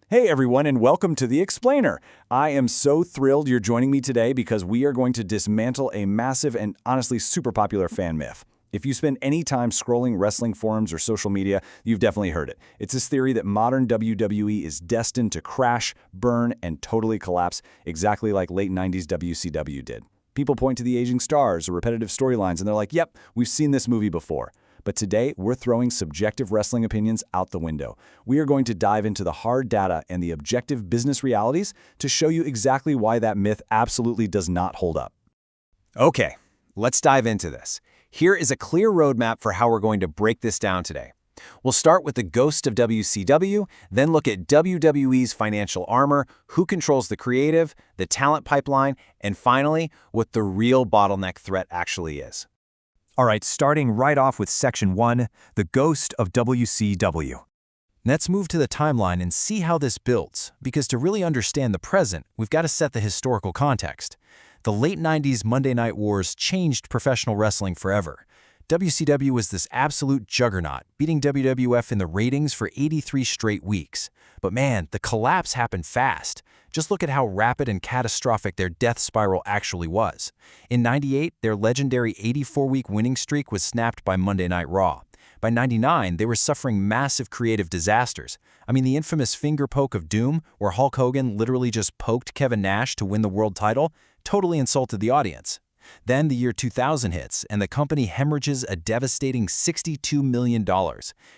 Hey everyone, and welcome to The Explainer. I am so thrilled you're joining me today because we are going to dismantle a massive and honestly super popular fan myth. If you spend any time scrolling wrestling forums or social media, you've definitely heard it. It's this theory that modern WWE is destined to crash, burn, and totally collapse, exactly like late 90s WCW did. People point to the aging stars or repetitive storylines and they're like, yep, we've seen this movie before. But today, we're throwing subjective wrestling opinions out the window. We are going to dive into the hard data and the objective business realities to show you exactly why that myth absolutely does not hold up. Okay, let's dive into this. Here is a clear roadmap for how we're going to break this down today. We'll start with the ghost of WCW, then look at WWE's financial armor, who controls the creative, the talent pipeline, and finally, what the real bottleneck threat actually is. All right, starting right off with Section 1, the ghost of WCW. Let's move to the timeline and see how this builds, because to really understand the present, we've got to set the historical context. The late 90s Monday Night Wars changed professional wrestling forever. WCW was this absolute juggernaut, beating WWF in the ratings for 83 straight weeks. But man, the collapse happened fast. Just look at how rapid and catastrophic their death spiral actually was. In '98, their legendary 84-week winning streak was snapped by Monday Night Raw. By '99, they were suffering massive creative disasters. I mean, the infamous finger poke of doom, where Hulk Hogan literally just poked Kevin Nash to win the world title, totally insulted the audience. Then the year 2000 hits, and the company hemorrhages a devastating $62 million.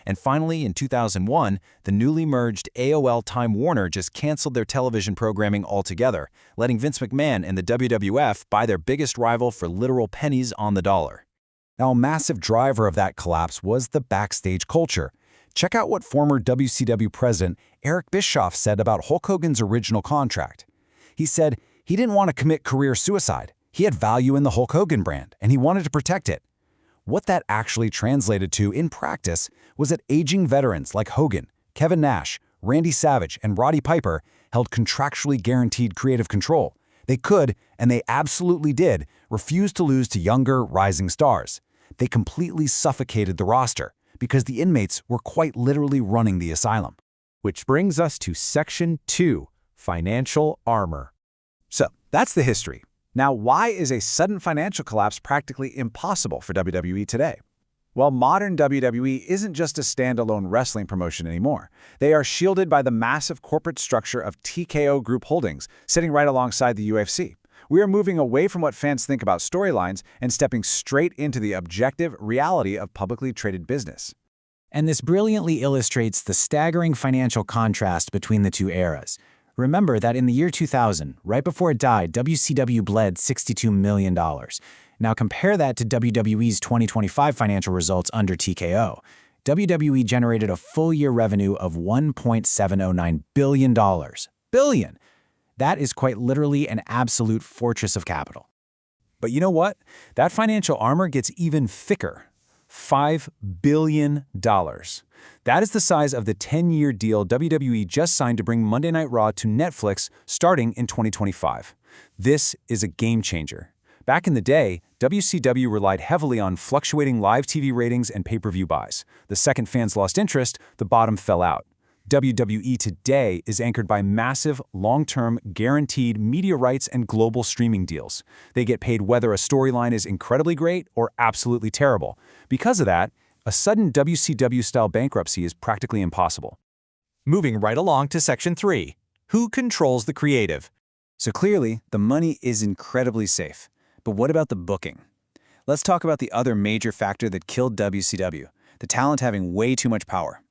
And finally, in 2001, the newly merged AOL Time Warner just canceled their television programming altogether, letting Vince McMahon and the WWF buy their biggest rival for literal pennies on the dollar. Now, a massive driver of that collapse was the backstage culture. Check out what former WCW president Eric Bischoff said about Hulk Hogan's original contract. He said he didn't want to commit career suicide. He had value in the Hulk Hogan brand, and he wanted to protect it. What that actually translated to in practice was that aging veterans like Hogan, Kevin Nash, Randy Savage, and Roddy Piper held contractually guaranteed creative control. They could, and they absolutely did, refuse to lose to younger, rising stars. They completely suffocated the roster because the inmates were quite literally running the asylum. Which brings us to Section 2, financial armor. So, that's the history. Now, why is a sudden financial collapse practically impossible for WWE today? Well, modern WWE isn't just a standalone wrestling promotion anymore. They are shielded by the massive corporate structure of TKO Group Holdings, sitting right alongside the UFC. We are moving away from what fans think about storylines and stepping straight into the objective reality of publicly traded business. And this brilliantly illustrates the staggering financial contrast between the two eras. Remember that in the year 2000, right before it died, WCW bled $62 million. Now compare that to WWE's 2025 financial results under TKO. WWE generated a full-year revenue of $1.709 billion. Billion! That is quite literally an absolute fortress of capital. But you know what? That financial armor gets even thicker. $5 billion. That is the size of the 10-year deal WWE just signed to bring Monday Night Raw to Netflix starting in 2025. This is a game changer. Back in the day, WCW relied heavily on fluctuating live TV ratings and pay-per-view buys. The second fans lost interest, the bottom fell out. WWE today is anchored by massive, long-term, guaranteed media rights and global streaming deals. They get paid whether a storyline is incredibly great or absolutely terrible. Because of that, a sudden WCW-style bankruptcy is practically impossible. Moving right along to Section 3, who controls the creative? So clearly, the money is incredibly safe. But what about the booking? Let's talk about the other major factor that killed WCW, the talent having way too much power.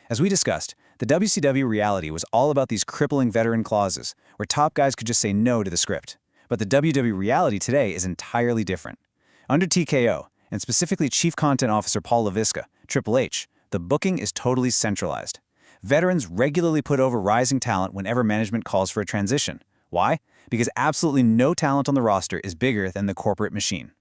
As we discussed, the WCW reality was all about these crippling veteran clauses, where top guys could just say no to the script. But the WWE reality today is entirely different. Under TKO, and specifically Chief Content Officer Paul LaVisca, Triple H, the booking is totally centralized. Veterans regularly put over rising talent whenever management calls for a transition. Why? Because absolutely no talent on the roster is bigger than the corporate machine.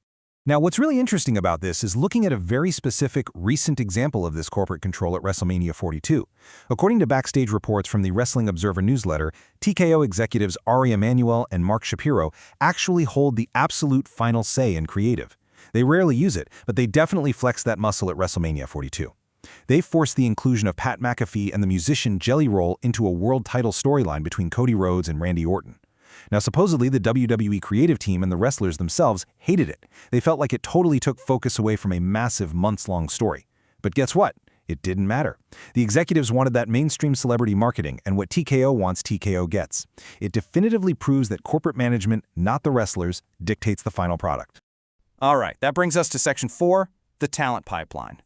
Now, what's really interesting about this is looking at a very specific recent example of this corporate control at WrestleMania 42. According to backstage reports from the Wrestling Observer newsletter, TKO executives Ari Emanuel and Mark Shapiro actually hold the absolute final say in creative. They rarely use it, but they definitely flex that muscle at WrestleMania 42. They forced the inclusion of Pat McAfee and the musician Jelly Roll into a world title storyline between Cody Rhodes and Randy Orton. Now, supposedly, the WWE creative team and the wrestlers themselves hated it. They felt like it totally took focus away from a massive months-long story. But guess what? It didn't matter. The executives wanted that mainstream celebrity marketing, and what TKO wants, TKO gets. It definitively proves that corporate management, not the wrestlers, dictates the final product. All right, that brings us to Section 4, the talent pipeline.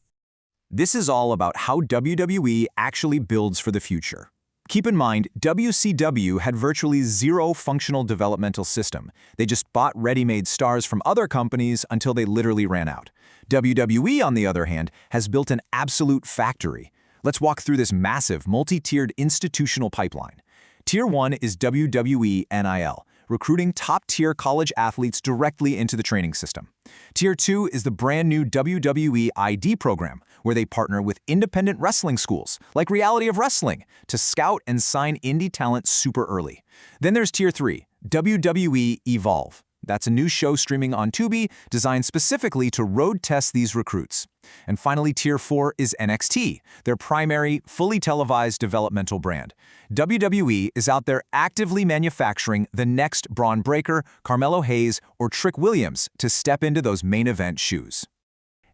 This is all about how WWE actually builds for the future. Keep in mind, WCW had virtually zero functional developmental system. They just bought ready-made stars from other companies until they literally ran out. WWE, on the other hand, has built an absolute factory. Let's walk through this massive, multi-tiered institutional pipeline. Tier 1 is WWE NIL, recruiting top-tier college athletes directly into the training system. Tier 2 is the brand new WWE ID program, where they partner with independent wrestling schools, like Reality of Wrestling, to scout and sign indie talent super early. Then there's Tier 3, WWE Evolve. That's a new show streaming on Tubi designed specifically to road test these recruits. And finally, Tier 4 is NXT, their primary, fully televised developmental brand. WWE is out there actively manufacturing the next Braun Breaker, Carmelo Hayes, or Trick Williams to step into those main event shoes.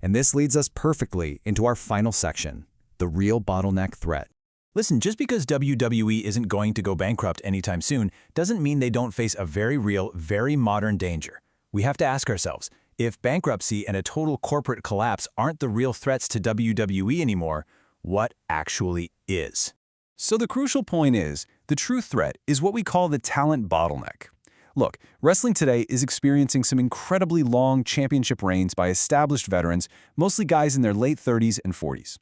And this leads us perfectly into our final section, the real bottleneck threat. Listen, just because WWE isn't going to go bankrupt anytime soon doesn't mean they don't face a very real, very modern danger. We have to ask ourselves, if bankruptcy and a total corporate collapse aren't the real threats to WWE anymore, what actually is? So the crucial point is, the true threat is what we call the talent bottleneck. Look, wrestling today is experiencing some incredibly long championship reigns by established veterans, mostly guys in their late 30s and 40s.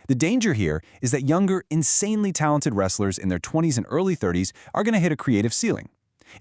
The danger here is that younger, insanely talented wrestlers in their 20s and early 30s are going to hit a creative ceiling.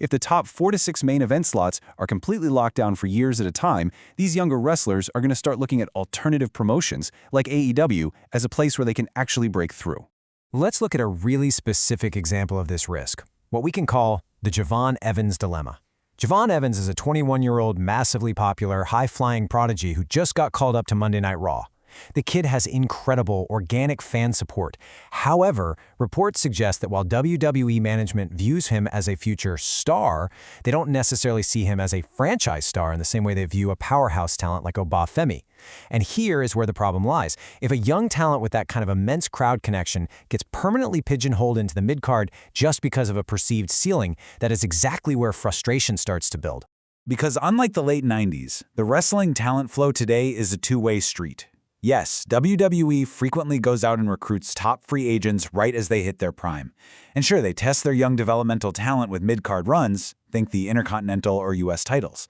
If the top 4 to 6 main event slots are completely locked down for years at a time, these younger wrestlers are going to start looking at alternative promotions like AEW as a place where they can actually break through. Let's look at a really specific example of this risk, what we can call the Javon Evans dilemma. Javon Evans is a 21-year-old, massively popular, high-flying prodigy who just got called up to Monday Night Raw. The kid has incredible, organic fan support. However, reports suggest that while WWE management views him as a future star, they don't necessarily see him as a franchise star in the same way they view a powerhouse talent like Obafemi. And here is where the problem lies. If a young talent with that kind of immense crowd connection gets permanently pigeonholed into the mid-card just because of a perceived ceiling, that is exactly where frustration starts to build. Because unlike the late 90s, the wrestling talent flow today is a two-way street. Yes, WWE frequently goes out and recruits top free agents right as they hit their prime. And sure, they test their young developmental talent with mid-card runs, think the Intercontinental or US titles.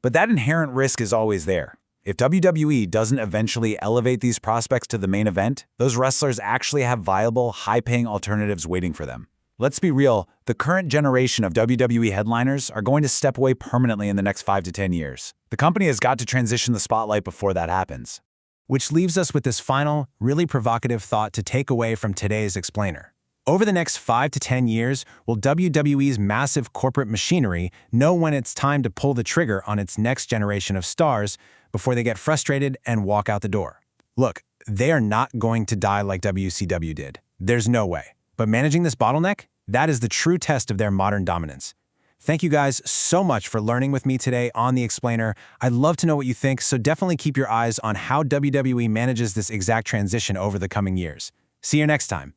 But that inherent risk is always there. If WWE doesn't eventually elevate these prospects to the main event, those wrestlers actually have viable, high-paying alternatives waiting for them. Let's be real, the current generation of WWE headliners are going to step away permanently in the next 5 to 10 years. The company has got to transition the spotlight before that happens. Which leaves us with this final, really provocative thought to take away from today's explainer. Over the next 5 to 10 years, will WWE's massive corporate machinery know when it's time to pull the trigger on its next generation of stars before they get frustrated and walk out the door? Look, they are not going to die like WCW did. There's no way. But managing this bottleneck, that is the true test of their modern dominance. Thank you guys so much for learning with me today on The Explainer. I'd love to know what you think, so definitely keep your eyes on how WWE manages this exact transition over the coming years. See you next time.